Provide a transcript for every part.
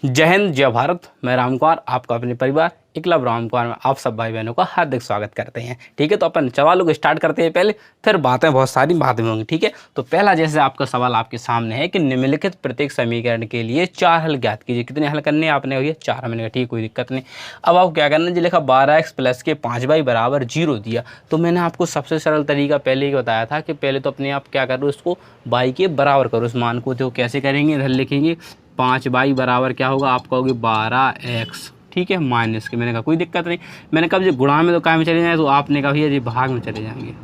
जय हिंद, जय भारत। मैं राम कुमार आपका अपने परिवार एकलव्य राम कुमार में आप सब भाई बहनों का हार्दिक स्वागत करते हैं। ठीक है, तो अपन सवालों को स्टार्ट करते हैं पहले, फिर बहुत सारी बातें होंगी। ठीक है, तो पहला जैसे आपका सवाल आपके सामने है कि निम्नलिखित प्रत्येक समीकरण के लिए 4 हल ज्ञात कीजिए। कितने हल करने हैं आपने? भैया 4। मैंने कहा ठीक, कोई दिक्कत नहीं। अब आपको क्या करना है, जो लिखा 12x प्लस के 5y बराबर 0 दिया, तो मैंने आपको सबसे सरल तरीका पहले ही बताया था कि पहले तो अपने आप क्या करो, इसको y के बराबर करो इस मान को। तो कैसे करेंगे, इधर लिखेंगे 5y बराबर क्या होगा, आप कहोगे 12x। ठीक है, माइनस के। मैंने कहा कोई दिक्कत नहीं। मैंने कहा जो गुणा में तो काय में चले जाए, तो आपने कहा भैया जी भाग में चले जाएंगे।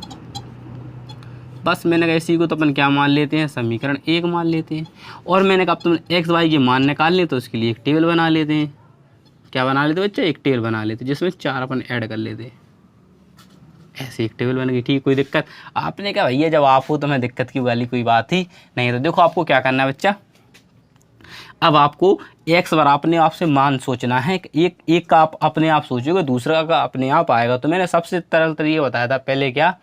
बस मैंने कहा इसी को तो अपन क्या मान लेते हैं, समीकरण 1 मान लेते हैं। और मैंने कहा अब तुम एक्स वाई के मान निकालने, तो उसके लिए एक टेबल बना लेते हैं। क्या बना लेते बच्चे? एक टेबल बना लेते जिसमें 4 अपन ऐड कर लेते हैं। ऐसे एक टेबल बन गई। ठीक, कोई दिक्कत? आपने कहा भैया जब आप हो तो मैं दिक्कत की वाली कोई बात ही नहीं। तो देखो आपको क्या करना है बच्चा, अब आपको एक्स बराबर अपने आप से मान सोचना है। एक का आप अपने आप सोचोगे, दूसरा का अपने आप आएगा। तो मैंने सबसे सरल तरीका बताया था पहले, क्या?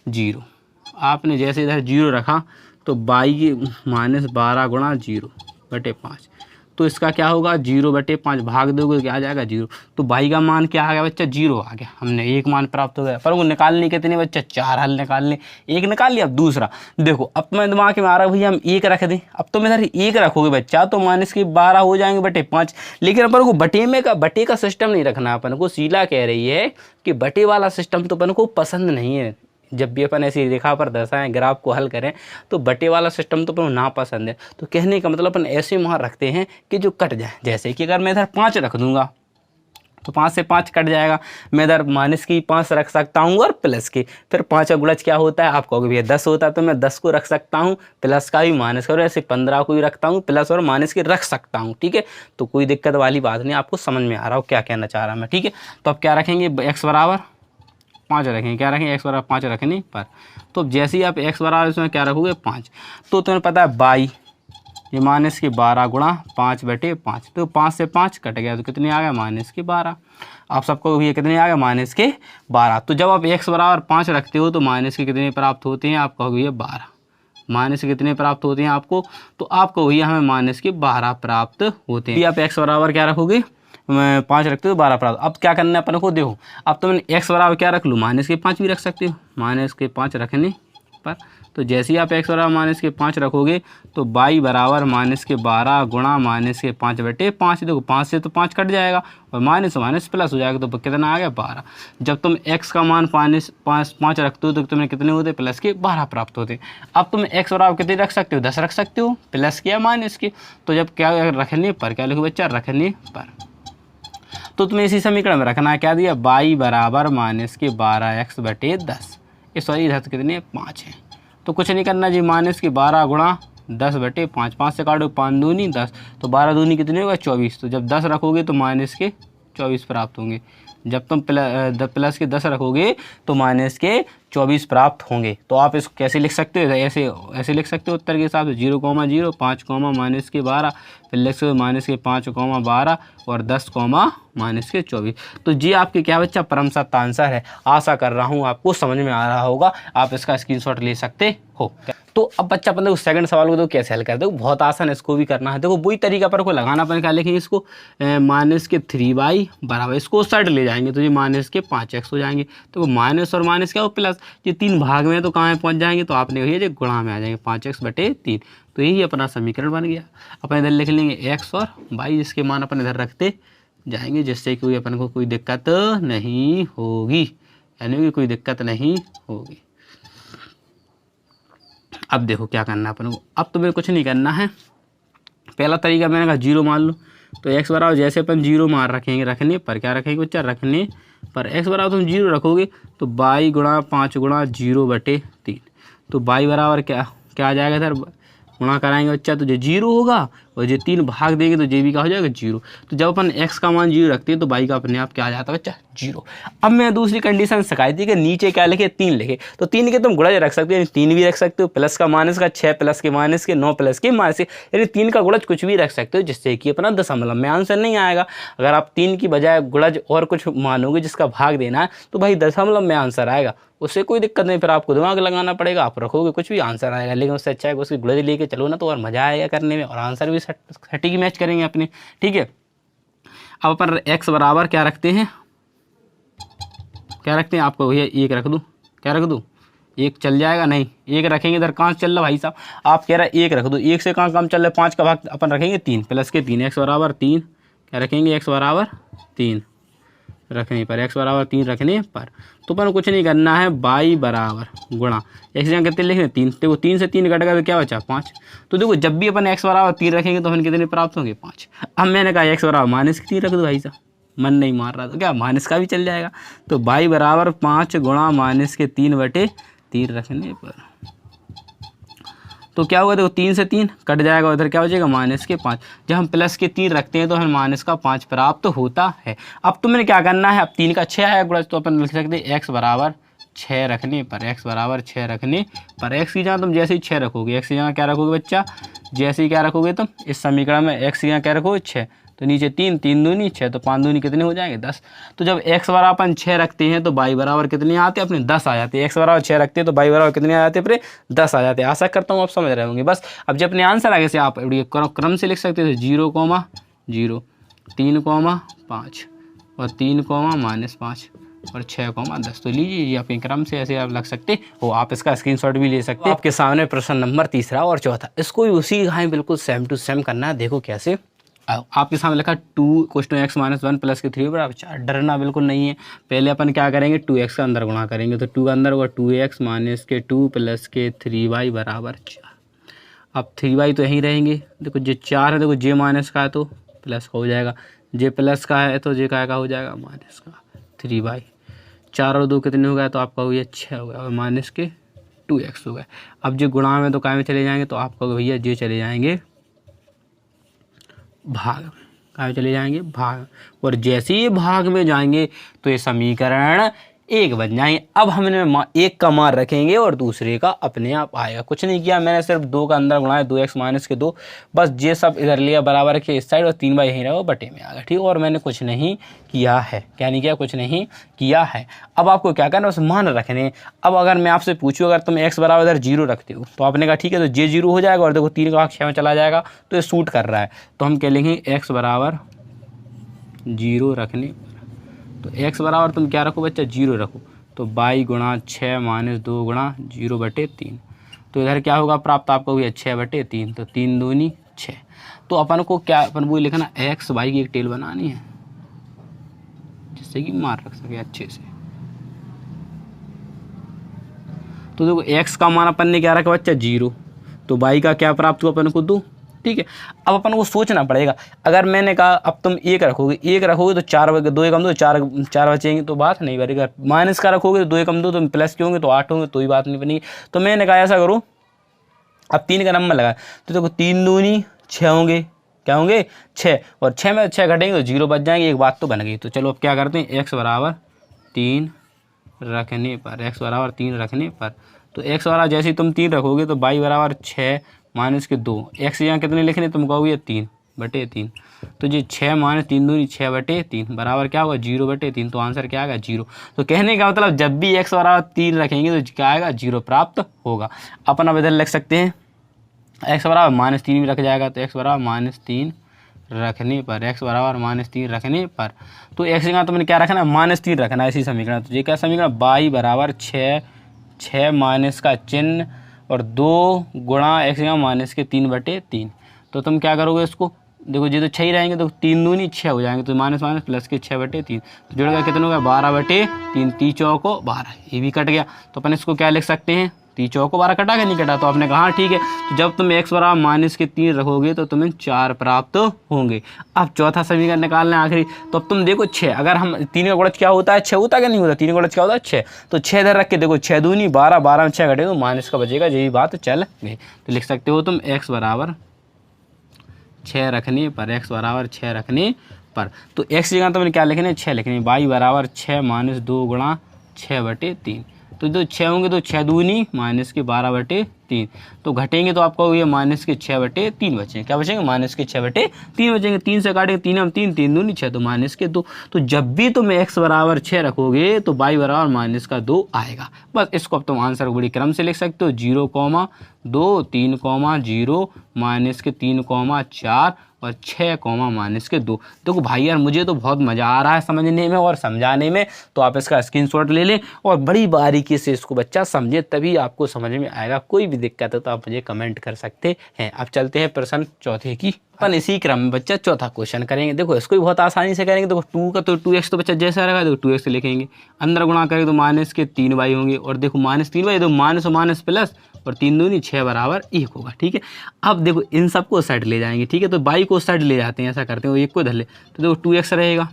0। आपने जैसे इधर 0 रखा तो बाई माइनस 12 गुणा 0/5, तो इसका क्या होगा 0/5 भाग दोगे तो क्या आ जाएगा 0। तो बाई का मान क्या आ गया बच्चा? 0 आ गया। हमने एक मान प्राप्त हो गया। पर वो निकालने कितने बच्चा? 4 हल निकालने। एक निकाल लिया। अब दूसरा देखो, अब मैं दिमाग में आ रहा है भैया हम 1 रख दें। अब तुम इधर 1 रखोगे बच्चा तो माइनस के 12 हो जाएंगे बटे 5। लेकिन अपन को बटे का सिस्टम नहीं रखना। अपन को शीला कह रही है कि बटे वाला सिस्टम तो अपन को पसंद नहीं है। जब भी अपन ऐसी रेखा पर दर्शाएं, ग्राफ को हल करें, तो बटे वाला सिस्टम तो अपन को ना पसंद है। तो कहने का मतलब अपन ऐसे वहाँ रखते हैं कि जो कट जाए। जैसे कि अगर मैं इधर 5 रख दूंगा तो 5 से 5 कट जाएगा। मैं इधर माइनस की 5 रख सकता हूँ और प्लस की। फिर 5 का गुणज क्या होता है? आप कहोगे भैया 10 होता है, तो मैं 10 को रख सकता हूँ, प्लस का भी माइनस का, ऐसे 15 को भी रखता हूँ, प्लस और माइनस के रख सकता हूँ। ठीक है, तो कोई दिक्कत वाली बात नहीं। आपको समझ में आ रहा हो क्या कहना चाह रहा मैं? ठीक है, तो अब क्या रखेंगे, एक्स बराबर 5 रखेंगे। क्या रखेंगे? एक्स बराबर 5 रखने पर। तो जैसे ही आप एक्स बराबर इसमें क्या रखोगे 5, तो तुम्हें पता है बाई ये माइनस के 12 गुणा 5/5, तो 5 से 5 कट गया तो कितने आ गया? माइनस के 12। आप सबको ये कितने आ गया? माइनस के 12। तो जब आप एक्स बराबर 5 रखते हो तो माइनस के कितने प्राप्त होते हैं? आप कहोगे ये 12। माइनस के कितने प्राप्त होते हैं आपको? तो आप कहोगे हमें माइनस के 12 प्राप्त होते हैं। आप एक्स बराबर क्या रखोगे? 5 रखते हो 12 प्राप्त। अब क्या करना है अपन को, देखो अब तो मैंने एक्स बराबर क्या रख लूँ, माइनस के 5 भी रख सकते हो। माइनस के 5 रखने पर तो जैसे ही आप एक्स बराबर माइनस के 5 रखोगे तो बाई बराबर माइनस के 12 गुणा माइनस के 5/5। देखो 5 से तो 5 कट जाएगा और माइनस माइनस प्लस हो जाएगा, तो कितना आ गया? 12। जब तुम एक्स का मान 5 रखते हो तो तुम्हें कितने होते? प्लस के 12 प्राप्त होते। अब तुम एक्स बराबर कितने रख सकते हो? 10 रख सकते हो, प्लस के या माइनस के। तो जब क्या रखने पर, क्या लिखो बच्चा? रखने पर। तो तुम्हें इसी समीकरण में रखना है, क्या दिया? बाई बराबर माइनस के 12x/10। सॉरी, इधर कितने 5 है, तो कुछ नहीं करना जी। माइनस के 12 गुणा 10/5, 5 से काटो 5 दूनी 10, तो 12 दूनी कितने होगा? 24। तो जब 10 रखोगे तो माइनस के 24 प्राप्त होंगे। जब तुम प्लस के 10 रखोगे तो माइनस के 24 प्राप्त होंगे। तो आप इसको कैसे लिख सकते हो? ऐसे लिख सकते हो उत्तर के हिसाब से 0,0, 5, माइनस के 12, फिर लिख सकते हो माइनस के 5, 12 और 10, माइनस के 24। तो जी आपके क्या बच्चा परम सत्य आंसर है। आशा कर रहा हूँ आपको समझ में आ रहा होगा। आप इसका स्क्रीनशॉट ले सकते हो। तो अब बच्चा अपन देखो सेकंड सवाल को तो कैसे हल करते हो, बहुत आसान है, इसको भी करना है। देखो वही तरीका पर को लगाना। अपन क्या लिखेंगे इसको, माइनस के 3y बराबर, इसको उस साइड ले जाएंगे तो ये माइनस के 5x हो जाएंगे। तो माइनस और माइनस क्या हो? प्लस। ये 3 भाग में है तो कहाँ पहुँच जाएंगे? तो आपने भैया जो गुणा में आ जाएंगे 5x/3। तो यही अपना समीकरण बन गया। अपन इधर लिख लेंगे x और y, जिसके मान अपन इधर रखते जाएंगे, जिससे कि अपन को कोई दिक्कत नहीं होगी, यानी कि कोई दिक्कत नहीं होगी। अब देखो क्या करना है अपन को। अब तो मेरे कुछ नहीं करना है। पहला तरीका मैंने कहा 0 मान लो। तो x बराबर जैसे अपन 0 मान रखेंगे, रखने पर क्या रखेंगे बच्चा? रखने पर x बराबर तुम 0 रखोगे तो बाई गुणा 5 गुणा 0/3। तो बाई बराबर क्या आ जाएगा? इधर गुणा कराएंगे बच्चा तो जो 0 होगा, और जो 3 भाग देंगे तो जे भी क्या हो जाएगा? 0। तो जब अपन x का मान 0 रखते हैं तो बाई का अपने आप क्या आ जाता है बच्चा? 0। अब मैं दूसरी कंडीशन सिखाई थी कि नीचे क्या लिखे? 3 लिखे। तो 3 के तुम गुणज रख सकते हो, यानी 3 भी रख सकते हो, प्लस का माइनस का, 6 प्लस के माइनस के, 9 प्लस के माइनस के, यानी 3 का गुणज कुछ भी रख सकते हो, जिससे कि अपना दशमलव में आंसर नहीं आएगा। अगर आप 3 की बजाय गुणज और कुछ मानोगे जिसका भाग देना है तो भाई दशमलव में आंसर आएगा। उससे कोई दिक्कत नहीं, फिर आपको दिमाग लगाना पड़ेगा। आप रखोगे कुछ भी आंसर आएगा, लेकिन उससे अच्छा है कि उसकी गुणज लेके चलो ना, तो और मजा आएगा करने में और आंसर भी सटीक मैच करेंगे अपने, ठीक है। अब अपन x बराबर क्या रखते हैं, आपको भैया 1 रख दूँ, क्या रख दूँ, 1 चल जाएगा, नहीं 1 रखेंगे, इधर कहाँ चल रहा भाई साहब, आप कह रहे हैं 1 रख दो, 1 से कहाँ कम चल रहा है, 5 का भाग अपन रखेंगे 3 प्लस के 3, x बराबर 3, क्या रखेंगे, x बराबर 3 रखने पर, x बराबर 3 रखने पर, तो अपन कुछ नहीं करना है, y बराबर गुणा x यहाँ कितने लिखने 3, देखो 3 से 3 कट गया तो क्या बचा 5। तो देखो जब भी अपन x बराबर 3 रखेंगे तो अपन कितने प्राप्त होंगे 5। अब मैंने कहा x बराबर -3 रख दो भाई साहब, मन नहीं मार रहा तो क्या माइनस का भी चल जाएगा, तो y बराबर 5 गुणा -3/3 रखने पर, तो क्या होगा, देखो 3 से 3 कट जाएगा, उधर क्या हो जाएगा -5। जब हम प्लस के 3 रखते हैं तो हमें -5 प्राप्त होता है। अब तुम्हें क्या करना है, अब 3 का 6 आया गुणा, तो अपन लिख सकते हैं x बराबर 6 रखने पर, x बराबर 6 रखने पर, x की जगह तुम जैसे ही 6 रखोगे, x की जगह क्या रखोगे बच्चा, जैसे ही क्या रखोगे तुम इस समीकरण में x की जगह क्या रखोगे 6, तो नीचे 3, 3 दूनी 6, तो 5 दूनी कितने हो जाएंगे 10। तो जब x बराबर अपन 6 रखते हैं तो y बराबर कितने आते हैं अपने 10 आ जाते हैं, x बराबर 6 रखते हैं तो y बराबर कितने आ जाते हैं अपने 10 आ जाते हैं। आशा करता हूँ आप समझ रहे होंगे। बस अब जब अपने आंसर आगे से आप क्रम से लिख सकते थे 0, 0, 3, 5 और 3, -5 और 6, 10। तो लीजिए ये आपके क्रम से ऐसे आप लग सकते हो, आप इसका स्क्रीनशॉट भी ले सकते हैं। आपके सामने प्रश्न नंबर 3 और 4, इसको भी उसी का बिल्कुल सेम टू सेम करना है। देखो कैसे, आपके सामने लिखा 2 = x - 1 प्लस के 3 बराबर 4। डरना बिल्कुल नहीं है, पहले अपन क्या करेंगे 2x का अंदर गुणा करेंगे, तो 2 का अंदर होगा 2x - 2 प्लस के 3y बराबर 4। अब 3y तो यहीं रहेंगे, देखो जे 4 है, देखो जे माइनस का है तो प्लस का हो जाएगा, जे प्लस का है तो जे का हो जाएगा माइनस का, 3y 4 और 2 कितने हो गए, तो आपका भैया 6 हो गया, और माइनस के 2x हो गए। अब जो गुणा में तो काय में चले जाएंगे, तो आपका भैया जे चले जाएंगे भाग में, कहाँ चले जाएंगे भाग, और जैसे ही भाग में जाएंगे तो ये समीकरण 1 बन जाएंगे। अब हमने 1 का मान रखेंगे और दूसरे का अपने आप आएगा। कुछ नहीं किया मैंने, सिर्फ 2 का अंदर गुणा है, 2x - 2, बस ये सब इधर लिया बराबर के इस साइड, और 3y यहीं रहा बटे में आ गया, ठीक। और मैंने कुछ नहीं किया है, क्या नहीं किया, कुछ नहीं किया है। अब आपको क्या करना है, उस मान रखने। अब अगर मैं आपसे पूछूँ, अगर तुम x बराबर इधर 0 रखते हो, तो आपने कहा ठीक है, तो जे 0 हो जाएगा, और देखो 3 का 6 में चला जाएगा, तो ये सूट कर रहा है। तो हम क्या लेंगे, x बराबर 0 रखने, तो x बराबर तुम क्या रखो बच्चा 0 रखो, तो y गुणा 6 - 2 गुणा 0/3, तो इधर क्या होगा प्राप्त आपको हुआ 6/3, तो 3 दूनी 6। तो अपन को क्या, अपन वो लिखना x y की एक टेल बनानी है जिससे कि मार रख सके अच्छे से। तो देखो x का मान अपन ने क्या रखा बच्चा 0, तो y का क्या प्राप्त हुआ अपन को 2, ठीक है। अब अपन को सोचना पड़ेगा, अगर मैंने कहा अब तुम 1 रखोगे तो 4 2 कम 2 4 बचेंगे, तो बात नहीं बनेगी। माइनस का रखोगे तो 2 कम 2 तो प्लस के होंगे तो 8 होंगे, तो ही बात नहीं बनेगी। तो मैंने कहा ऐसा करो, अब 3 का नंबर लगा, तो देखो 3 दूनी 6 होंगे, क्या होंगे 6, और 6 में 6 घटेंगे तो 0 बच जाएंगे, एक बात तो बन गई। तो चलो अब क्या करते हैं, x बराबर 3 रखने पर, x बराबर 3 रखने पर, तो x बराबर जैसे ही तुम 3 रखोगे तो y बराबर 6 - 2, x यहाँ कितने लिखने तुम कहोगे 3/3, तो जी 6 - 3 दूनी 6/3 बराबर क्या होगा 0/3, तो आंसर क्या आएगा 0। तो कहने का मतलब जब भी x बराबर 3 रखेंगे तो क्या आएगा 0 प्राप्त होगा। अपन अब इधर लिख सकते हैं x बराबर -3 भी रख जाएगा, तो x बराबर -3 रखने पर, x बराबर -3 रखने पर, तो x जगह तुमने क्या रखना है -3 रखना है इसी समीकरण। तो ये क्या समीकरण, y बराबर 6 माइनस का चिन्ह और 2 गुणा x जगह -3/3। तो तुम क्या करोगे इसको, देखो ये तो 6 ही रहेंगे, तो 3 दूनी 6 हो जाएंगे, तो माइनस माइनस प्लस के 6/3, तो जुड़ गया कितना हो गया 12/3, 3 चौको 12, ये भी कट गया। तो अपन इसको क्या लिख सकते हैं, 3 चौको 12 कटा के नहीं कटा, तो आपने कहा ठीक है। तो जब तुम x बराबर -3 रखोगे तो तुम्हें 4 प्राप्त होंगे। अब चौथा समीकरण निकालना है आखिरी, तो अब तुम देखो 6, अगर हम 3 का गुणज क्या होता है 6 होता है क्या नहीं होता, 3 का गुणज क्या होता है 6, तो 6 इधर रख के देखो 6 दूनी 12, 12 में 6 घटे तो माइनस का बचेगा, यही बात चल गई। तो लिख सकते हो तुम x बराबर 6 रखने पर, x बराबर 6 रखने पर, तो x जगह तुमने क्या लिखने 6 लिखने, y बराबर 6 - 2 गुणा 6/3, तो जो 6 होंगे तो 6 दूनी -12/3, तो घटेंगे तो आपका ये -6/3 बचेंगे। क्या बचेंगे? -6/3 बचेंगे। 3 से काटेंगे 3 हम 3 3 दूनी 6 तो -2। तो जब भी तुम x बराबर 6 रखोगे तो y बराबर -2 आएगा। बस इसको अब तुम आंसर बड़ी क्रम से लिख सकते हो, 0,2 3,0 -3,4 और 6, -2। देखो भाई यार मुझे तो बहुत मज़ा आ रहा है समझने में और समझाने में, तो आप इसका स्क्रीनशॉट ले लें और बड़ी बारीकी से इसको बच्चा समझे, तभी आपको समझ में आएगा। कोई भी दिक्कत है तो आप मुझे कमेंट कर सकते हैं। अब चलते हैं प्रश्न चौथे की। अपन इसी क्रम में बच्चा चौथा क्वेश्चन करेंगे। देखो इसको भी बहुत आसानी से करेंगे। देखो 2 का तो 2x तो बच्चा जैसा रहेगा, देखो 2x लिखेंगे, अंदर गुणा करेंगे तो -3y होंगे, और देखो -3y तो माइनस और माइनस प्लस, और 3 दूनी 6 बराबर 1 होगा। ठीक है, अब देखो इन सबको साइड ले जाएंगे। ठीक है, तो बाई को साइड ले जाते हैं, ऐसा करते हैं, वो 1 को इधर ले, तो देखो 2x रहेगा,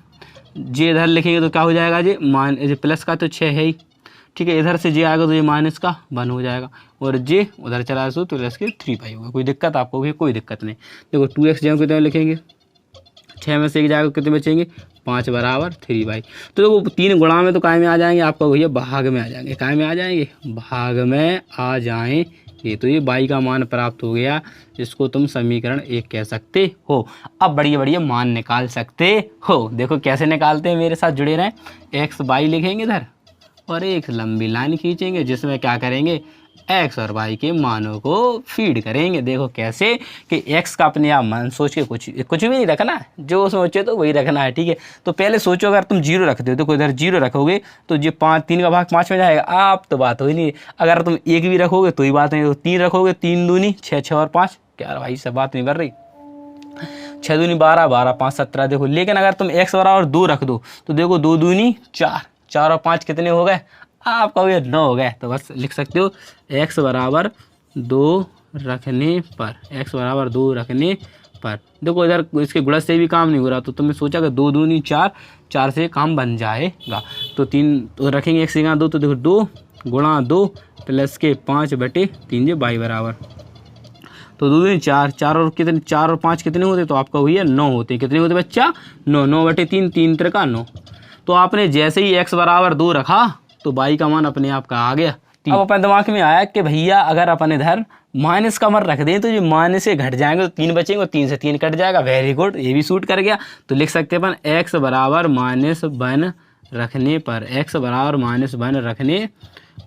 जे इधर लिखेंगे तो क्या हो जाएगा, जे प्लस का तो 6 है ही। ठीक है, इधर से जे आएगा तो ये माइनस का 1 हो जाएगा, और जे उधर चला तो प्लस के 3y होगा। कोई दिक्कत आपको भी? कोई दिक्कत नहीं। देखो 2x जो कितने लिखेंगे, 6 में से 1 जाएगा कितने बचेंगे, 5 बराबर 3y। तो देखो 3 गुणा में तो काय में आ जाएंगे, आपका भैया भाग में आ जाएंगे। काय में आ जाएंगे? भाग में आ जाएंगे। तो ये y का मान प्राप्त हो गया, जिसको तुम समीकरण 1 कह सकते हो। अब बढ़िया बढ़िया मान निकाल सकते हो। देखो कैसे निकालते हैं, मेरे साथ जुड़े रहें। x y लिखेंगे इधर, और एक लंबी लाइन खींचेंगे जिसमें क्या करेंगे, x और y के मानों को फीड करेंगे। देखो कैसे कि x का अपने आप मान सोच के कुछ भी नहीं रखना है, जो सोचे तो वही रखना है। ठीक है, तो पहले सोचो अगर तुम 0 रखते हो तो इधर 0 रखोगे तो ये 3 का भाग 5 में जाएगा, आप तो बात हो ही नहीं। अगर तुम 1 भी रखोगे तो ही बात नहीं, तो 3 रखोगे, 3 दूनी 6, 6 और 5, क्या भाई सब बात नहीं कर रही, 6 दूनी 12, 12 5 17। देखो लेकिन अगर तुम x बराबर 2 रख दो तो देखो 2 दूनी 4, 4 और 5 कितने हो गए, आपका ये 9 हो गए। तो बस लिख सकते हो x बराबर 2 रखने पर, x बराबर 2 रखने पर। देखो इधर इसके गुणज से भी काम नहीं हो रहा, तो तुमने सोचा कि 2 दूनी 4, 4 से काम बन जाएगा। तो 3 तो रखेंगे, x का 2, तो देखो 2 गुणा 2 प्लस के 5/3 जे y बराबर, तो 2 दूनी 4, 4 और कितने, 4 और 5 कितने होते, तो आपका हुई है 9 होते। कितने होते बच्चा, 9, 9/3, 3 त्रिका 9। तो आपने जैसे ही x बराबर 2 रखा तो y का मान अपने आप का आ गया 3। अब अपने दिमाग में आया कि भैया अगर अपन इधर माइनस का मान रख दें तो ये माइनस से घट जाएंगे तो 3 बचेंगे, और 3 से 3 कट जाएगा। वेरी गुड, ये भी सूट कर गया। तो लिख सकते हैं अपन x बराबर -1 रखने पर, x बराबर -1 रखने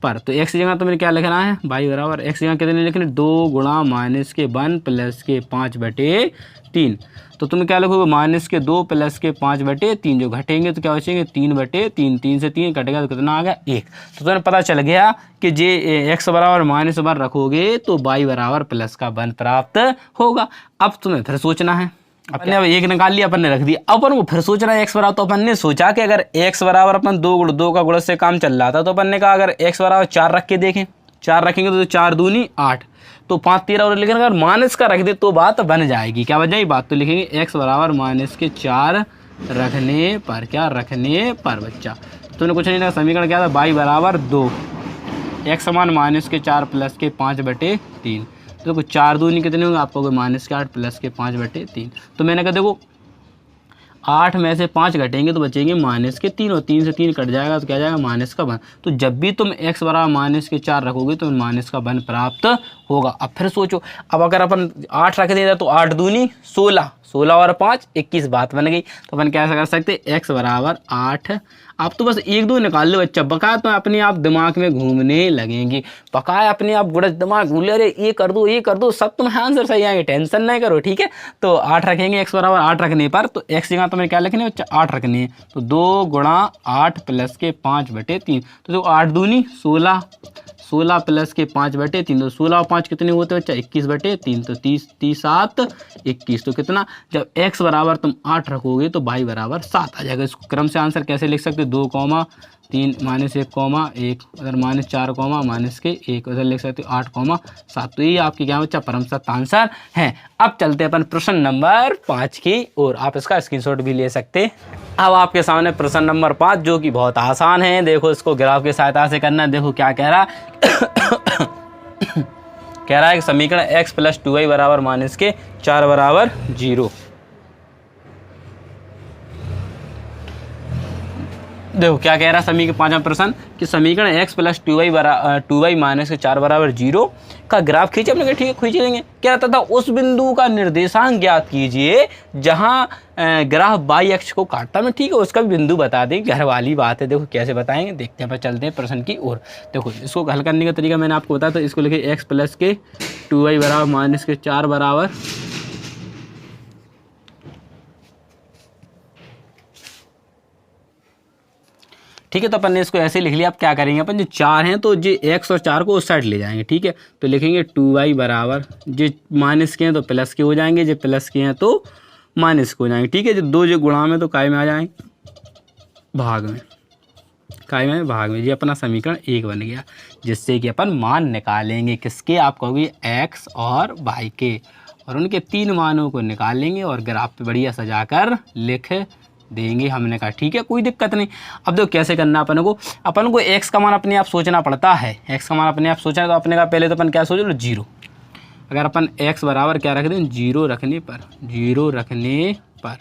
पर। तो x की जगह तो मैंने क्या लिखना है, y बराबर x की जगह कितने लिखने, 2 गुणा -1 प्लस के 5/3। तो तुम क्या लिखोगे, -2 प्लस के 5/3, जो घटेंगे तो क्या बचेंगे, 3/3, 3 से 3 कटेगा तो कितना आ गया, 1। तो तुम्हें पता चल गया कि जे x बराबर -1 रखोगे तो y बराबर प्लस का 1 प्राप्त होगा। अब तुम्हें फिर सोचना है, अपने अब 1 निकाल लिया, अपन ने रख दिया, अपन को फिर सोचना है x बराबर। तो अपन ने सोचा कि अगर x बराबर अपन 2 का गुणज से काम चल रहा था, तो अपन ने कहा अगर x बराबर 4 रख के देखें, 4 रखेंगे तो 4 दूनी 8, तो 5 13 और, लेकिन अगर माइनस का रख दे तो बात बन जाएगी। क्या बन जाएगी बात, तो लिखेंगे x बराबर -4 रखने पर, क्या रखने पर बच्चा। तूने कुछ नहीं लिखा, समीकरण क्या था, y बराबर 2, x समान -4 प्लस के 5/3। तो देखो 4 दूनी कितने होंगे, आपको -8 प्लस के 5/3। तो मैंने कहा देखो 8 में से 5 घटेंगे तो बचेंगे -3, और 3 से 3 कट जाएगा तो क्या जाएगा, -1। तो जब भी तुम x बराबर -4 रखोगे तो -1 प्राप्त होगा। अब फिर सोचो, अब अगर अपन 8 रख देता तो 8 दूनी 16, 16 और 5 21, बात बन गई। तो अपन क्या कर सकते, x बराबर 8। आप तो बस 1 2 निकाल लो बच्चा, बकाया तो अपने आप दिमाग में घूमने लगेंगी, बकाया अपने आप गुड़ज दिमाग घूम ले, अरे ये कर दो, ये कर दो, सब तुम्हें आंसर सही आएंगे, टेंशन नहीं करो। ठीक है, तो 8 रखेंगे, x बराबर 8 रखने पर, तो x जगह तो मैंने क्या लिखने बच्चा, 8 रखनी है, तो 2 गुणा 8 प्लस के 5/3। तो देखो 8 दूनी 16, 16 प्लस के 5/3, तो 16 और 5 कितने होते हैं बच्चा, 21/3, तो 30 30 7 21। तो कितना, जब x बराबर तुम 8 रखोगे तो y बराबर 7 आ जाएगा। इसको क्रम से आंसर कैसे लिख सकते, 2, 3 -1, उधर -4, -1 उधर लिख सकते हो 8, 7। तो ये आपकी क्या बच्चा परम सत्य आंसर है। अब चलते हैं अपन प्रश्न नंबर 5 की ओर, आप इसका स्क्रीनशॉट भी ले सकते। अब आपके सामने प्रश्न नंबर 5, जो कि बहुत आसान है। देखो इसको ग्राफ की सहायता से करना है। देखो क्या कह रहा है कह रहा है कि समीकरण x + 2y बराबर -4 बराबर 0। देखो क्या कह रहा है समीकरण 5वां प्रश्न कि समीकरण x प्लस 2y माइनस के 4 बराबर 0 का ग्राफ खींचे। अपने कहा ठीक है खींच लेंगे। क्या रहता था, उस बिंदु का निर्देशांक ज्ञात कीजिए जहां ग्राफ बाई अक्ष को काटता। मैं ठीक है उसका भी बिंदु बता दें, घर वाली बात है। देखो कैसे बताएंगे, देखते हैं। पर चलते हैं प्रश्न की ओर। देखो इसको हल करने का तरीका मैंने आपको बताया, तो इसको लिखे x प्लस के 2y बराबर माइनस के 4 बराबर ठीक है। तो अपन ने इसको ऐसे लिख लिया। अब क्या करेंगे अपन, जो 4 हैं तो जो x और 4 को उस साइड ले जाएंगे। ठीक है, तो लिखेंगे 2y बराबर, जो माइनस के हैं तो प्लस के हो जाएंगे, जो प्लस के हैं तो माइनस के हो जाएंगे। ठीक है, जो दो जो गुणा में तो काय में आ जाएंगे भाग में, काय में भाग में। ये अपना समीकरण 1 बन गया, जिससे कि अपन मान निकालेंगे किसके, आप कहोगे x और y के, और उनके 3 मानों को निकाल लेंगे और ग्राफ पे बढ़िया सजाकर लिख देंगे। हमने कहा ठीक है कोई दिक्कत नहीं। अब देखो कैसे करना अपन को x का मान अपने आप सोचना पड़ता है। x का मान अपने आप सोचना है तो अपने का पहले तो अपन क्या सोच लो 0। अगर अपन x बराबर क्या रख दें 0 रखने पर,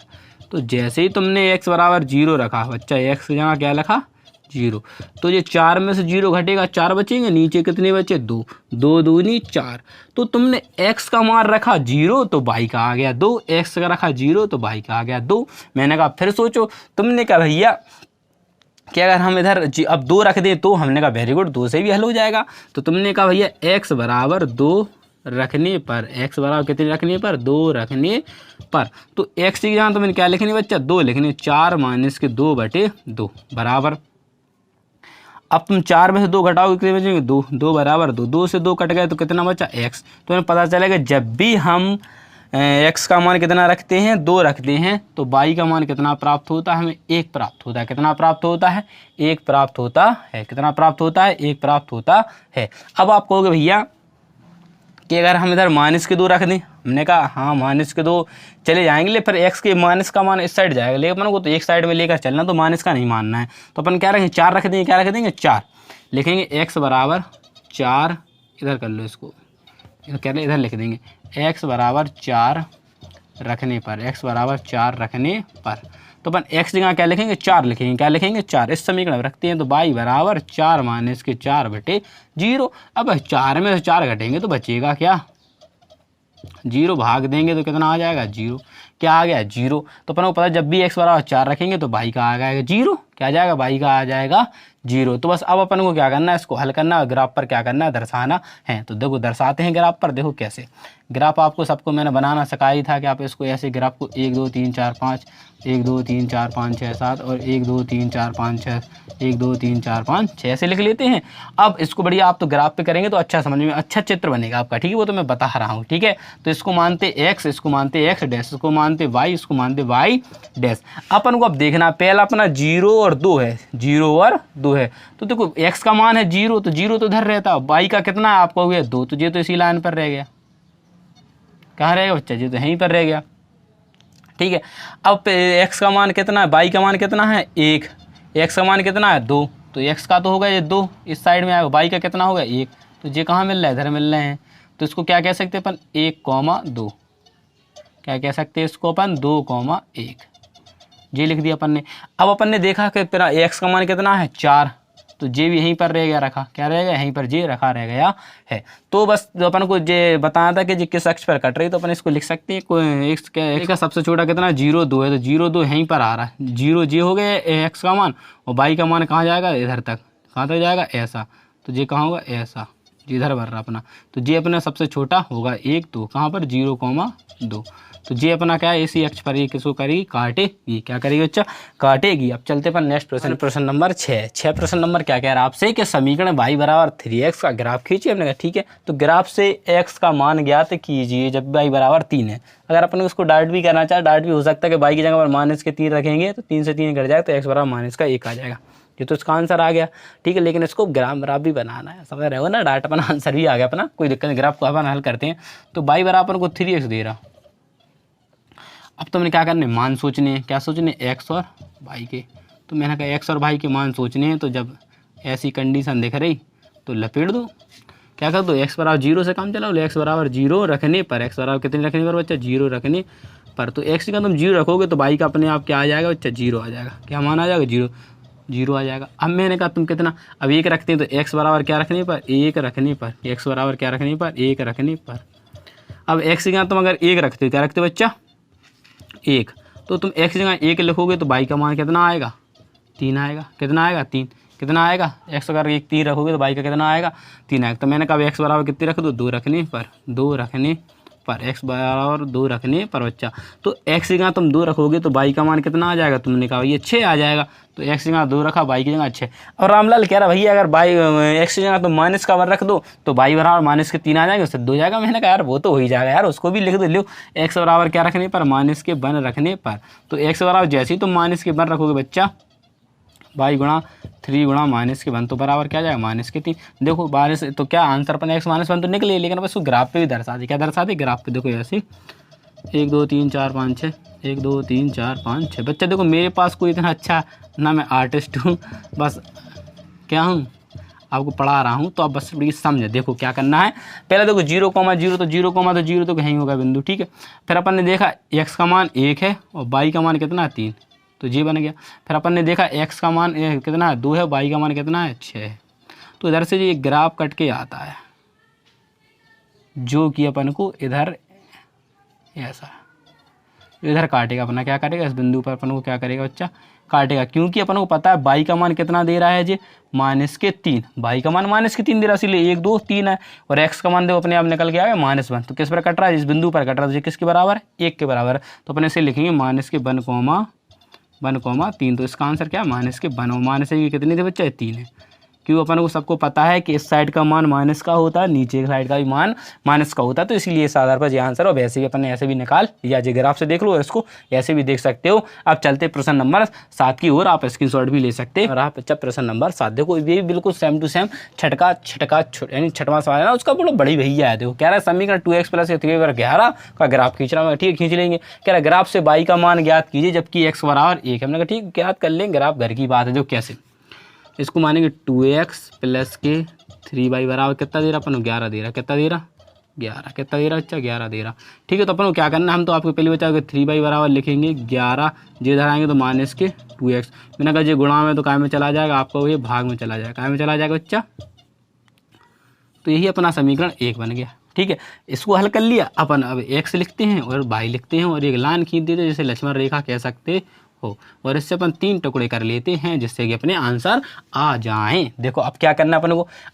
तो जैसे ही तुमने x बराबर 0 रखा बच्चा, x की जगह क्या लिखा 0, तो ये 4 में से 0 घटेगा, 4 बचेंगे, नीचे कितने बचे 2, 2 दूनी 4। तो तुमने x का मान रखा 0 तो y का आ गया 2, x का रखा 0 तो y का आ गया 2। मैंने कहा फिर सोचो, तुमने कहा भैया कि अगर हम इधर अब 2 रख दें तो, हमने कहा वेरी गुड 2 से भी हल हो जाएगा। तो तुमने कहा भैया x बराबर 2 रखने पर, x बराबर कितने रखने पर 2 रखने पर, तो x की जहाँ तुमने क्या लिखनी बच्चा 2 लिखने, 4 माइनस के 2 बटे 2 बराबर। अब तुम 4 में से 2 घटाओगे कितने बचेंगे 2, 2 बराबर 2, 2 से 2 कट गए तो कितना बचा x। तो हमें पता चलेगा जब भी हम x का मान कितना रखते हैं 2 रखते हैं तो y का मान कितना प्राप्त होता है, हमें 1 प्राप्त होता है। कितना प्राप्त होता है 1 प्राप्त होता है। कितना प्राप्त होता है 1 प्राप्त होता है। अब आप कहोगे भैया कि अगर हम इधर माइनस के 2 रख दें, हमने कहा हाँ माइनस के 2 चले जाएंगे, फिर x के माइनस का मान इस साइड जाएगा, लेकिन अपन को तो एक साइड में लेकर चलना, तो माइनस का नहीं मानना है। तो अपन क्या रखेंगे 4 रख देंगे, क्या रख देंगे 4 लिखेंगे, x बराबर 4, इधर कर लो इसको, क्या इधर लिख देंगे x बराबर 4 रखने पर, x बराबर 4 रखने पर। तो अपन x जगह क्या लिखेंगे 4 लिखेंगे, क्या लिखेंगे 4। इस समीकरण में रखते हैं तो y बराबर 4 माइनस के 4 बटे 0। अब 4 में से 4 घटेंगे तो बचेगा क्या 0, भाग देंगे तो कितना आ जाएगा 0, क्या आ गया 0। तो अपन को पता है जब भी x बराबर 4 रखेंगे तो y का आ जाएगा 0, क्या आ जाएगा y का आ जाएगा 0। तो बस अब अपन को क्या करना है, इसको हल करना है, ग्राफ पर क्या करना है दर्शाना है। तो देखो दर्शाते हैं ग्राफ पर। देखो कैसे, ग्राफ आपको सबको मैंने बनाना सिखाया ही था कि आप इसको ऐसे ग्राफ को 1 2 3 4 5 1 2 3 4 5 6 7 और 1 2 3 4 5 6 1 2 3 4 5 6 ऐसे लिख लेते हैं। अब इसको बढ़िया आप तो ग्राफ पे करेंगे तो अच्छा समझ में अच्छा चित्र बनेगा आपका। ठीक है, वो तो मैं बता रहा हूँ। ठीक है, तो इसको मानते x, इसको मानते x डैश, इसको मानते y, इसको मानते y डैश। अपन को अब देखना पहला अपना 0 और 2 है, 0 और 2 है। तो देखो x का मान है 0, तो 0 तो इधर रहता, y का कितना है आपको हुआ 2, तो ये तो इसी लाइन पर रह गया। कहाँ रहेगा बच्चा, ये तो यहीं पर रह गया। ठीक है, अब x का मान कितना है, y का मान कितना है 1, x का मान कितना है 2, तो x का तो होगा ये 2, इस साइड में आएगा, y का कितना होगा 1, तो ये कहाँ मिल रहा है इधर मिल रहे हैं। तो इसको क्या कह सकते हैं अपन 1,2, क्या कह सकते हैं इसको अपन 2,1, ये लिख दिया अपन ने। अब अपन ने देखा कि तेरा x का मान कितना है 4, तो जे भी यहीं पर रह गया रखा, क्या रह गया यहीं पर जे रखा रह गया है। तो बस जो अपन को जे बताया था कि जी किस अक्ष पर कट रही, तो अपन इसको लिख सकते हैं कोई x का सबसे छोटा कितना 0 2 है, तो 0 2 यहीं पर आ रहा है, 0 जे हो गया x का मान, और y का मान कहाँ जाएगा इधर तक, कहाँ तक जाएगा ऐसा, तो जे कहाँ होगा ऐसा, जी इधर भर रहा अपना, तो जे अपना सबसे छोटा होगा 1 2, कहाँ पर 0,2। तो जे अपना क्या है इसी अक्ष पर ये किसको करेगी काटेगी, क्या करेगी बच्चा काटेगी। अब चलते पर नेक्स्ट प्रश्न, प्रश्न नंबर 6 प्रश्न नंबर क्या कह रहा है आपसे कि समीकरण y बराबर 3x का ग्राफ खींचिए। हमने कहा ठीक है, तो ग्राफ से x का मान ज्ञात कीजिए जब y बराबर 3 है। अगर अपन उसको डायरेक्ट भी करना चाहे डायरेक्ट भी हो सकता है कि y की जगह पर माइनस के 3 रखेंगे तो 3 से 3 घट जाएगा तो x बराबर माइनस का 1 आ जाएगा। ये तो इसका आंसर आ गया। ठीक है, लेकिन इसको ग्राफ भी बनाना है, समझ रहे हो ना, डायरेक्ट अपना आंसर भी आ गया अपना, कोई दिक्कत नहीं। ग्राफ को अपन हल करते हैं तो y बराबर को 3x दे रहा। अब तो मैंने क्या करना है मान सोचने हैं, क्या सोचने x और y के। तो मैंने कहा x और y के मान सोचने हैं, तो जब ऐसी कंडीशन दिख रही तो लपेट दो, क्या कर दो x बराबर 0 से काम चलाओ, x बराबर 0 रखने पर, x बराबर कितने रखने पर बच्चा 0 रखने पर, तो x का तुम 0 रखोगे तो y का अपने आप क्या आ जाएगा बच्चा 0 आ जाएगा। क्या मान आ जाएगा 0, जीरो आ जाएगा। अब मैंने कहा तुम कितना, अब एक रखते हैं तो x बराबर क्या रखने पर, एक रखने पर, x बराबर क्या रखने पर, एक रखने पर। अब x की जगह तुम अगर एक रखते हो, क्या रखते हो बच्चा, एक, तो तुम x की जगह एक लिखोगे तो y का मान कितना आएगा, 3 आएगा। कितना आएगा, 3। कितना आएगा, x अगर एक 3 रखोगे तो y का कितना आएगा, 3 आएगा। तो मैंने कहा x बराबर कितनी रख दो, 2 रखने पर, 2 रखने पर, x बराबर 2 रखने पर बच्चा। तो x की जगह तुम 2 रखोगे तो y का मान कितना आ जाएगा, तुमने कहा ये 6 आ जाएगा। तो x की जगह 2 रखा, y की जगह 6। और रामलाल कह रहा भैया अगर x की जगह तुम माइनस का 1 रख दो तो y बराबर माइनस के 3 आ जाएंगे, उससे 2 जाएगा। मैंने कहा यार वो तो हो ही जाएगा यार, उसको भी लिख दो। लो x बराबर क्या रखने पर, माइनस के 1 रखने पर। तो x बराबर जैसे ही तुम माइनस के 1 रखोगे बच्चा, y गुणा 3 गुणा माइनस के 1 तो बराबर क्या जाएगा, माइनस के 3। देखो माइनस तो क्या आंसर अपन x माइनस 1 तो निकले, लेकिन बस वो ग्राफ पे भी दर्शा दे। क्या दर्शा दे, ग्राफ पे। देखो ऐसे 1 2 3 4 5 6, 1 2 3 4 5 6। बच्चा देखो मेरे पास कोई इतना अच्छा ना मैं आर्टिस्ट हूँ, बस क्या हूँ, आपको पढ़ा रहा हूँ, तो आप बस प्लीज समझे। देखो क्या करना है, पहले देखो 0,0 तो 0,0 तो कहीं होगा बिंदु, ठीक है। फिर अपन ने देखा x का मान 1 है और y का मान कितना है, 3, तो ये बन गया। फिर अपन ने देखा x का मान कितना है, 2 है, y का मान कितना है, 6 है। तो इधर से ये ग्राफ कट के आता है, जो कि अपन को इधर ऐसा इधर काटेगा। अपना क्या करेगा, इस बिंदु पर अपन को क्या करेगा बच्चा, काटेगा। क्योंकि अपन को पता है y का मान कितना दे रहा है जी, माइनस के 3। y का मान माइनस के 3 दे रहा है, इसलिए 1 2 3 है। और x का मान देखो अपने आप निकल के आ गया -1। तो किस पर कट रहा है, इस बिंदु पर कट रहा है, तो किसके बराबर है, 1 के बराबर है। तो अपन इसे लिखेंगे माइनस के 1,3। तो इसका आंसर क्या है, माइनस के 1। और माइनस के कितने थे बच्चा, 3 है। क्यों, अपन को सबको पता है कि इस साइड का मान माइनस का होता है, नीचे की साइड का भी मान माइनस का होता है, तो इसीलिए इस आधार पर ये आंसर। और वैसे भी अपन ने ऐसे भी निकाल या जो ग्राफ से देख लो, इसको ऐसे भी देख सकते हो। अब चलते प्रश्न नंबर 7 की ओर, आप स्क्रीनशॉट भी ले सकते हैं। और आप बच्चा प्रश्न नंबर 7 देखो, ये भी बिल्कुल सेम टू सेम छठका यानी छठवां सवाल है ना, उसका बोलो बड़ी भैया है। देखो कह रहा है समीकरण 2x + 3y/11 का ग्राफ खींच रहा है। ठीक है खींच लेंगे। कह रहा है ग्राफ से y का मान ज्ञात कीजिए जबकि x बराबर 1 है। हमने कहा ठीक ज्ञात कर लेंगे, ग्राफ घर की बात है। जो कैसे इसको मानेंगे, 2x + के 3y बराबर कितना दे रहा अपन को, 11 दे रहा। कितना दे रहा, 11। कितना दे रहा अच्छा, 11 दे रहा। ठीक है, तो अपन को क्या करना है, हम तो आपको पहले बता कि 3y बराबर लिखेंगे 11, जे इधर आएंगे तो माइनस के 2x। मैंने कहा ये गुणा में तो काय में चला जाएगा, आपका ये भाग में चला जाएगा, काय में चला जाएगा बच्चा। तो यही अपना समीकरण 1 बन गया। ठीक है, इसको हल कर लिया अपन। अब x लिखते हैं और y लिखते हैं और एक लाइन खींच देते हैं, जैसे लक्ष्मण रेखा कह सकते हो। और इससे अपन 3 टुकड़े कर लेते हैं, जिससे कि अपने आंसर आ जाएं। देखो अब क्या करना है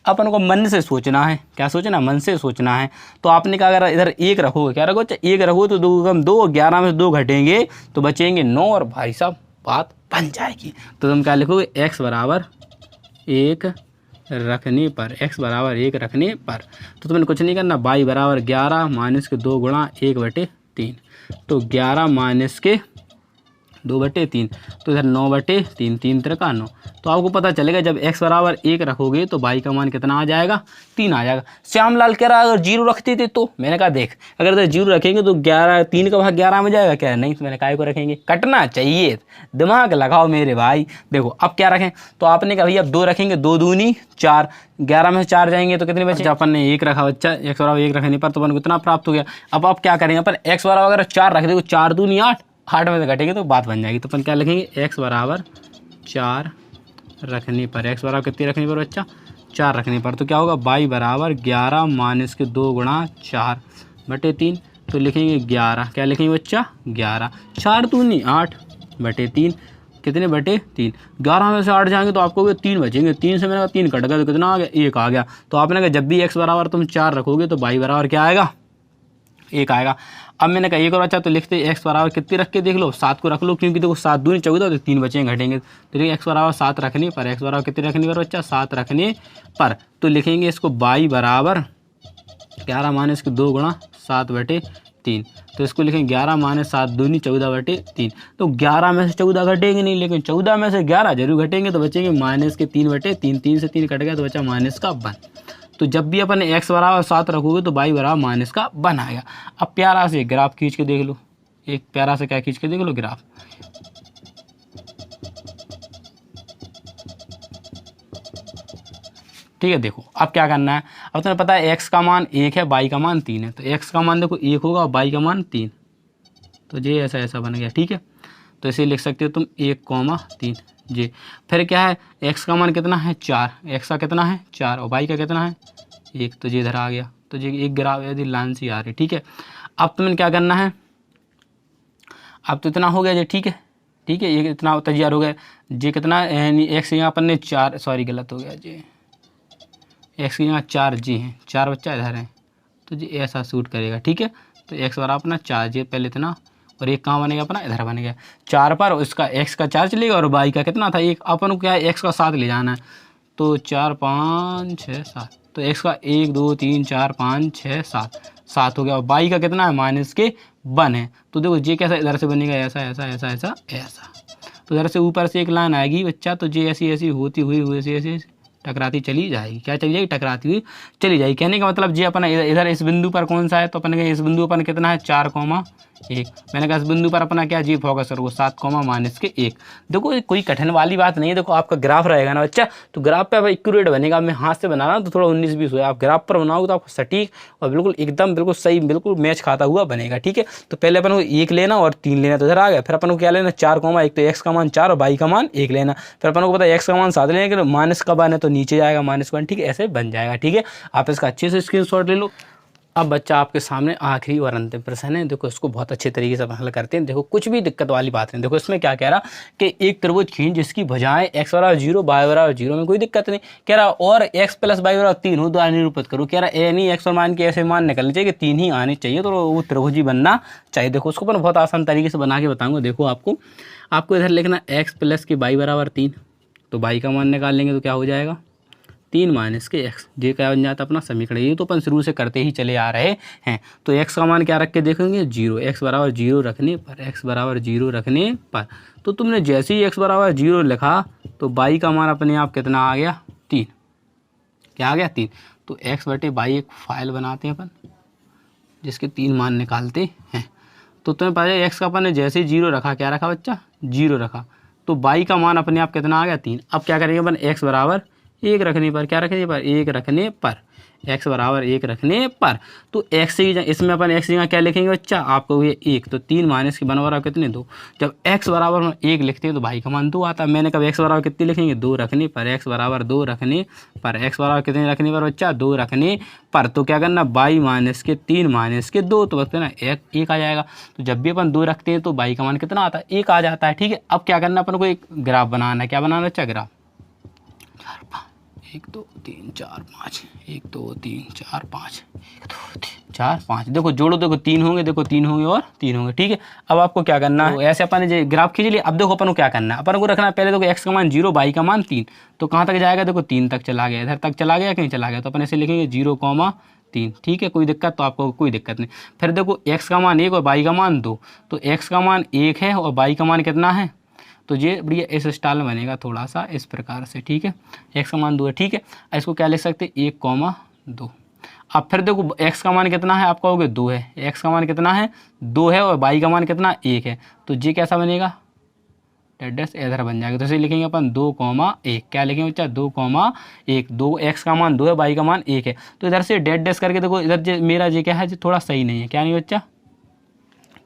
अपन को मन से सोचना है। क्या सोचना, मन से सोचना है। तो आपने कहा अगर इधर 1 रखोगे, क्या रखो, 1 रखो तो 2 कम 2, 11 में से 2 घटेंगे तो बचेंगे 9। और भाई साहब बात बन जाएगी। तो तुम क्या लिखोगे, x बराबर 1 रखने पर, x बराबर 1 रखने पर। तो तुमने कुछ नहीं करना, y बराबर 11 माइनस के 2 गुणा 1/3। तो 11 माइनस के 2/3, तो इधर 9/3, 3 3 9। तो आपको पता चलेगा जब x बराबर 1 रखोगे तो y का मान कितना आ जाएगा, 3 आ जाएगा। श्यामलाल कह रहा है अगर 0 रखते थे तो, मैंने कहा देख अगर इधर 0 रखेंगे तो 11, 3 का भाग 11 में जाएगा क्या, नहीं। तो मैंने काय को रखेंगे, कटना चाहिए, दिमाग लगाओ मेरे भाई। देखो अब क्या रखें, तो आपने कहा भैया अब 2 रखेंगे, 2 दूनी 4, 11 में से 4 जाएंगे तो कितने बचे। अपन ने 1 रखा बच्चा, x बराबर 1 रखने पर तो अपन को इतना प्राप्त हो गया। अब आप क्या करेंगे, अपन x बराबर अगर 4 रख देंगे, 4 दूनी 8, 8 में से घटेंगे तो बात बन जाएगी। तो अपन क्या लिखेंगे, x बराबर 4 रखने पर, x बराबर कितने रखने पर बच्चा, 4 रखने पर। तो क्या होगा, y बराबर 11 माइनस के 2 गुणा 4/3। तो लिखेंगे 11, क्या लिखेंगे बच्चा, 11, 4 दूनी 8/3, कितने बटे 3। 11 में से 8 जाएंगे तो आपको 3 बचेंगे, 3 से मैंने 3 कट गया तो कितना आ गया, 1 आ गया। तो आपने कहा जब भी x बराबर तुम 4 रखोगे तो y बराबर क्या आएगा, 1 आएगा। अब मैंने कहा 1 और अच्छा, तो लिखते x बराबर कितने रख के देख लो, 7 को रख लो, क्योंकि देखो 7 दूनी 14 तो 3 बचेंगे घटेंगे। तो x बराबर 7 रखने पर, x बराबर कितने रखने पर बच्चा, 7 रखने पर। तो लिखेंगे इसको y बराबर 11 माइनस के 2 गुणा 7/3। तो इसको लिखेंगे 11 माइनस 7 दूनी 14/3। तो 11 में से 14 घटेंगे नहीं, लेकिन 14 में से 11 जरूर घटेंगे, तो बचेंगे माइनस के 3/3। 3 से 3 कट गया तो बचा माइनस का 1। तो जब भी अपन x बराबर 7 रखोगे तो y बराबर माइनस का 1 आएगा। अब प्यारा से ग्राफ खींच के देख लो, एक प्यारा से क्या खींच के देख लो, ग्राफ। ठीक है, देखो अब क्या करना है। अब तुम्हें पता है x का मान 1 है, y का मान 3 है। तो x का मान देखो 1 होगा और y का मान 3। तो ये ऐसा ऐसा बन गया। ठीक है, तो इसे लिख सकते हो तुम 1,3 जी। फिर क्या है, x का मान कितना है 4, x का कितना है 4 और y का कितना है 1, तो ये इधर आ गया। तो ये एक ग्राफ यदि लाइन से आ रही, ठीक है। अब तुम्हें क्या करना है, अब तो इतना हो गया जी, ठीक है, ठीक है, ये इतना तैयार हो गया। जी कितना x यहाँ अपन ने 4, सॉरी गलत हो गया जी, x यहाँ 4 जी हैं, 4 बच्चा इधर है, तो जी ऐसा सूट करेगा, ठीक है। तो x बराबर अपना 4 जी पहले इतना, और एक कहाँ बनेगा अपना इधर बनेगा 4 पर, उसका x का 4 चलेगा और y का कितना था 1, अपन को क्या है x का 7 ले जाना है। तो 4 5 6 7, तो x का 1 2 3 4 5 6 7 7 हो गया, और y का कितना है -1 है। तो देखो ये कैसा इधर से बनेगा, ऐसा ऐसा ऐसा ऐसा ऐसा, तो इधर से ऊपर से एक लाइन आएगी बच्चा, तो ये ऐसी ऐसी होती हुई ऐसी ऐसी टकराती चली जाएगी, क्या चली जाएगी, टकराती हुई चली जाएगी। कहने का मतलब ये अपन इधर इस बिंदु पर कौन सा है, तो अपन का इस बिंदु पर कितना है 4,1, मैंने कहा इस बिंदु पर अपना क्या जी फोकस करो 7,-1। देखो ये कोई कठिन वाली बात नहीं है। देखो आपका ग्राफ रहेगा ना बच्चा, तो ग्राफ पे अब एक्यूरेट बनेगा। मैं हाथ से बना रहा हूँ तो थोड़ा 19-20 हुआ, आप ग्राफ पर बनाओगे तो आपको सटीक और बिल्कुल एकदम बिल्कुल सही बिल्कुल मैच खाता हुआ बनेगा, ठीक है। तो पहले अपन को 1 लेना और 3 लेना, तो इधर आ गया। फिर अपन को क्या लेना 4,1, तो x का मान 4 और y का मान 1 लेना। फिर अपन को पता है x का मान 7 लेना, कि माइनस का मान है तो नीचे जाएगा -1, ठीक है, ऐसे बन जाएगा, ठीक है। आप इसका अच्छे से स्क्रीनशॉट ले लो। अब बच्चा आपके सामने आखिरी और अंतिम प्रश्न है, देखो इसको बहुत अच्छे तरीके से हल करते हैं। देखो कुछ भी दिक्कत वाली बात नहीं। देखो इसमें क्या कह रहा कि एक त्रिभुज खींच जिसकी भुजाएं x बराबर 0 y बराबर 0 में कोई दिक्कत नहीं, कह रहा और x प्लस y बराबर 3 हो, द्वारा निरूपित करो। कह रहा नहीं x और मान के ऐसे मान निकलने चाहिए कि 3 ही आने चाहिए, तो वो त्रिभुज ही बनना चाहिए। देखो उसको अपन बहुत आसान तरीके से बना के बताऊँगा। देखो आपको इधर लिखना x प्लस के y बराबर 3, तो y का मान निकाल लेंगे तो क्या हो जाएगा 3 माइनस के x, ये क्या बन जाता है अपना समीकरण। ये तो अपन शुरू से करते ही चले आ रहे हैं। तो x का मान क्या रख के देखेंगे 0, x बराबर 0 रखने पर, x बराबर 0 रखने पर, तो तुमने जैसे ही x बराबर 0 लिखा तो y का मान अपने आप कितना आ गया 3, क्या आ गया 3। तो x बटे y एक फाइल बनाते हैं अपन जिसके 3 मान निकालते हैं। तो तुम्हें पता है x का अपन ने जैसे ही 0 रखा, क्या रखा बच्चा 0 रखा, तो y का मान अपने आप कितना आ गया 3। अब क्या करेंगे अपन x बराबर 1 रखने पर, क्या रखने पर 1 रखने पर, x बराबर 1 रखने पर, तो x से इसमें अपन x जगह क्या लिखेंगे बच्चा, आपको ये 1, तो 3 माइनस के बराबर कितने 2। जब x बराबर 1 लिखते हैं तो भाई का मान 2 आता है। मैंने कब x बराबर कितने लिखेंगे 2 रखने पर, x बराबर 2 रखने पर, x बराबर कितने रखने पर बच्चा 2 रखने पर, तो क्या करना y माइनस के 3 माइनस के 2, तो बस ना 1 आ जाएगा। तो जब भी अपन 2 रखते हैं तो y का मान कितना आता है 1 आ जाता है, ठीक है। अब क्या करना अपन को एक ग्राफ बनाना है, क्या बनाना बच्चा ग्राफ 1 2 3 4 5, 1 2 3 4 5, 1 2 3 4 5, देखो जोड़ो, देखो 3 होंगे, देखो 3 होंगे और 3 होंगे, ठीक है। अब आपको क्या करना है, तो ऐसे अपन ने ग्राफ खींच लिया। अब देखो अपन को क्या करना है, अपन को रखना है पहले देखो x का मान 0 y का मान 3, तो कहाँ तक जाएगा देखो 3 तक चला गया, इधर तक चला गया कि नहीं चला गया, तो अपन ऐसे लिखेंगे 0,3, ठीक है। कोई दिक्कत, तो आपको कोई दिक्कत नहीं। फिर देखो x का मान 1 और y का मान 2, तो x का मान 1 है और y का मान कितना है, तो ये बढ़िया इस स्टाइल में बनेगा थोड़ा सा इस प्रकार से, ठीक है। x का मान 2 है, ठीक है। इसको क्या लिख सकते 1,2। अब फिर देखो x का मान कितना है, आप कहोगे 2 है, x का मान कितना है 2 है और y का मान कितना 1 है, तो ये कैसा बनेगा डैश इधर बन जाएगा। तो इसे लिखेंगे अपन 2,1, क्या लिखेंगे बच्चा 2,1, 2 x का मान 2 है, y का मान 1 है, तो इधर से डैश करके देखो इधर मेरा ये क्या है थोड़ा सही नहीं है, क्या नहीं बच्चा,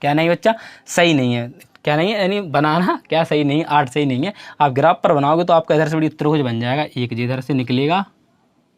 क्या नहीं बच्चा सही नहीं है, क्या नहीं है यानी बनाना क्या सही नहीं है, 8 सही नहीं है। आप ग्राफ पर बनाओगे तो आपका इधर से बड़ी त्रिभुज बन जाएगा, एक इधर से निकलेगा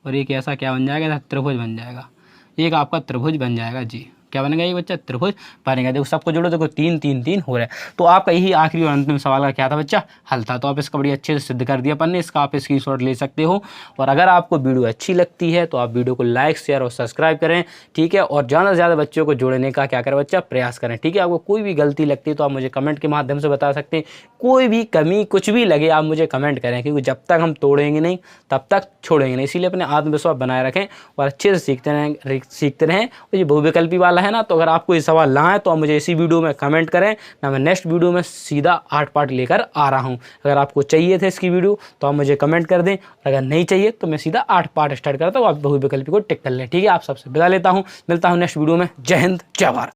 और एक ऐसा क्या बन जाएगा इधर त्रिभुज बन जाएगा, एक आपका त्रिभुज बन जाएगा जी, क्या बनेगा ये बच्चा त्रिभुज बनेगा। देखो सबको जोड़ो, देखो 3 3 3 हो रहा है। तो आपका यही आखिरी और अंतिम सवाल का क्या था बच्चा हल था, तो आप इसका बड़ी अच्छे से सिद्ध कर दिया अपन ने, इसका आप स्क्रीनशॉट ले सकते हो। और अगर आपको वीडियो अच्छी लगती है तो आप वीडियो को लाइक शेयर और सब्सक्राइब करें, ठीक है। और ज़्यादा से ज़्यादा बच्चों को जोड़ने का क्या करें बच्चा प्रयास करें, ठीक है। आपको कोई भी गलती लगती है तो आप मुझे कमेंट के माध्यम से बता सकते हैं, कोई भी कमी कुछ भी लगे आप मुझे कमेंट करें, क्योंकि जब तक हम तोड़ेंगे नहीं तब तक छोड़ेंगे नहीं। इसीलिए अपने आत्मविश्वास बनाए रखें और अच्छे से सीखते रहें। और ये बहुविकल्पी वाला है ना, तो अगर आपको सवाल ना है तो आप मुझे इसी वीडियो में कमेंट करें ना, मैं नेक्स्ट वीडियो में सीधा 8 पार्ट लेकर आ रहा हूं। अगर आपको चाहिए थे इसकी वीडियो तो आप मुझे कमेंट कर दें, अगर नहीं चाहिए तो मैं सीधा 8 पार्ट स्टार्ट करता हूँ, आप बहुविकल्पी को टिक कर लें, ठीक है। आप सबसे विदा लेता हूँ, मिलता हूँ नेक्स्ट वीडियो में। जय हिंद जय भारत।